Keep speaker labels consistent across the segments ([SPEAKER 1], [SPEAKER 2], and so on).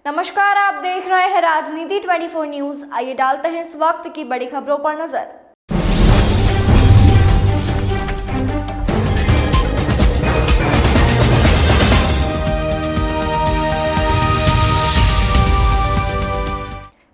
[SPEAKER 1] नमस्कार, आप देख रहे हैं राजनीति 24 न्यूज। आइए डालते हैं इस वक्त की बड़ी खबरों पर नजर।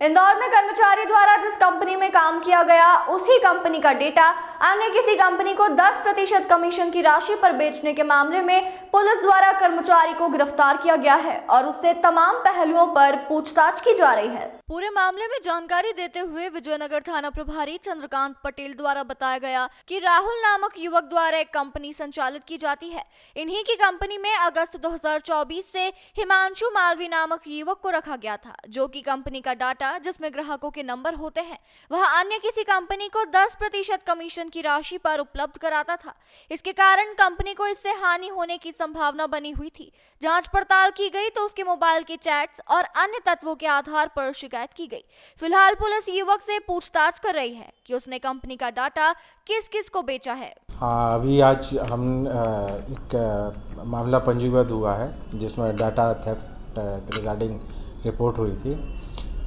[SPEAKER 1] इंदौर में कर्मचारी द्वारा जिस कंपनी में काम किया गया उसी कंपनी का डेटा अन्य किसी कंपनी को 10% कमीशन की राशि पर बेचने के मामले में पुलिस द्वारा कर्मचारी को गिरफ्तार किया गया है और उससे तमाम पहलुओं पर पूछताछ की जा रही है। पूरे मामले में जानकारी देते हुए विजयनगर थाना प्रभारी चंद्रकांत पटेल द्वारा बताया गया कि राहुल नामक युवक द्वारा एक कंपनी संचालित की जाती है। इन्हीं की कंपनी में अगस्त 2024 से हिमांशु मालवी नामक युवक को रखा गया था, जो कि कंपनी का डाटा जिसमें ग्राहकों के नंबर होते हैं वह अन्य किसी कंपनी को 10% कमीशन की राशि पर उपलब्ध कराता था। इसके कारण कंपनी को इससे हानि होने की संभावना बनी हुई थी। जांच पड़ताल की गई तो उसके मोबाइल के चैट्स और अन्य तत्वों के आधार पर शिकायत की गई। फिलहाल पुलिस युवक से पूछताछ कर रही है कि उसने कंपनी का डाटा किस किस को बेचा है।
[SPEAKER 2] हाँ, अभी आज हम एक मामला पंजीबद्ध हुआ है जिसमें डाटा थेफ्ट रिगार्डिंग रिपोर्ट हुई थी।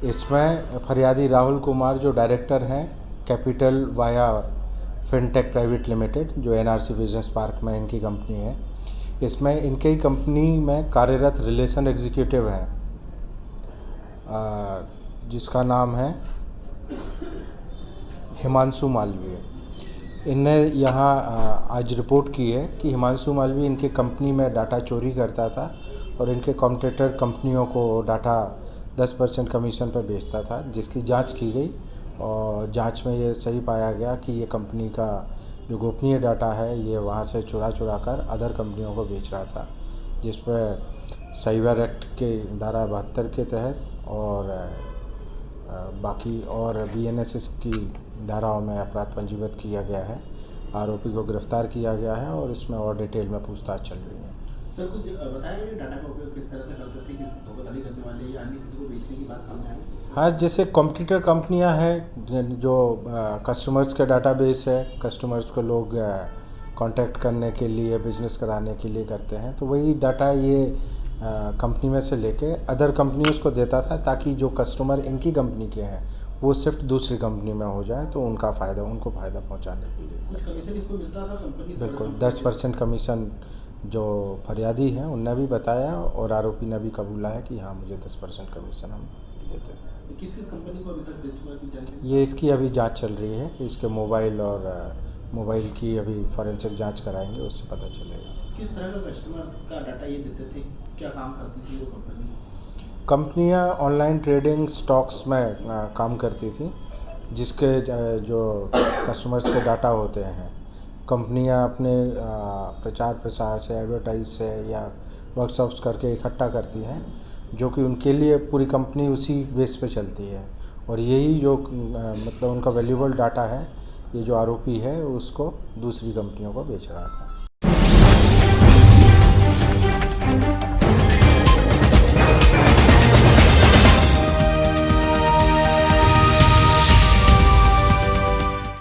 [SPEAKER 2] इसमें फरियादी राहुल कुमार जो डायरेक्टर हैं capital via fintech private limited, जो एनआरसी बिजनेस पार्क में इनकी कंपनी है, इसमें इनके कंपनी में कार्यरत रिलेशन एग्जीक्यूटिव है जिसका नाम है हिमांशु मालवीय। इनने यहाँ आज रिपोर्ट की है कि हिमांशु मालवीय इनके कंपनी में डाटा चोरी करता था और इनके कॉम्पिटिटर कंपनियों को डाटा 10% कमीशन पर बेचता था, जिसकी जांच की गई और जांच में ये सही पाया गया कि ये कंपनी का जो गोपनीय डाटा है ये वहाँ से चुरा कर अदर कंपनियों को बेच रहा था, जिस पर साइबर एक्ट के धारा 72 के तहत और बाकी और बीएनएसएस की धाराओं में अपराध पंजीबद्ध किया गया है। आरोपी को गिरफ्तार किया गया है और इसमें और डिटेल में पूछताछ चल रही है।
[SPEAKER 3] सर, कुछ बताया डाटा का उपयोग किस तरह से करते थे, किसी धोखाधड़ी करने वाले या अन्य किसी को बेचने की बात सामने आई?
[SPEAKER 2] हाँ, जैसे कॉम्पिटिटर कंपनियां हैं जो कस्टमर्स का डाटाबेस है, कस्टमर्स को लोग कांटेक्ट करने के लिए, बिजनेस कराने के लिए करते हैं, तो वही डाटा ये कंपनी में से लेके अदर कंपनियों को देता था ताकि जो कस्टमर इनकी कंपनी के हैं वो सिर्फ दूसरी कंपनी में हो जाए, तो उनको फ़ायदा पहुंचाने के लिए
[SPEAKER 3] कुछ कमीशन इसको मिलता था कंपनी से?
[SPEAKER 2] बिल्कुल 10% कमीशन जो फरियादी हैं उनने भी बताया और आरोपी ने भी कबूला है कि हाँ, मुझे 10% कमीशन हम देते हैं।
[SPEAKER 3] किस कंपनी को अभी तक बेच चुका है जानकारी?
[SPEAKER 2] ये इसकी अभी जांच चल रही है। इसके मोबाइल की अभी फॉरेंसिक जांच कराएंगे, उससे पता चलेगा।
[SPEAKER 3] किस तरह का कस्टमर का डाटा ये देते थे, क्या काम करती थी वो
[SPEAKER 2] कंपनियां ऑनलाइन ट्रेडिंग स्टॉक्स में काम करती थी, जिसके जो कस्टमर्स के डाटा होते हैं कंपनियां अपने प्रचार प्रसार से, एडवर्टाइज से या वर्कशॉप्स करके इकट्ठा करती हैं, जो कि उनके लिए पूरी कंपनी उसी बेस पे चलती है। और यही जो मतलब उनका वैल्यूएबल डाटा है, ये जो आरोपी है उसको दूसरी कंपनियों को बेच रहा था।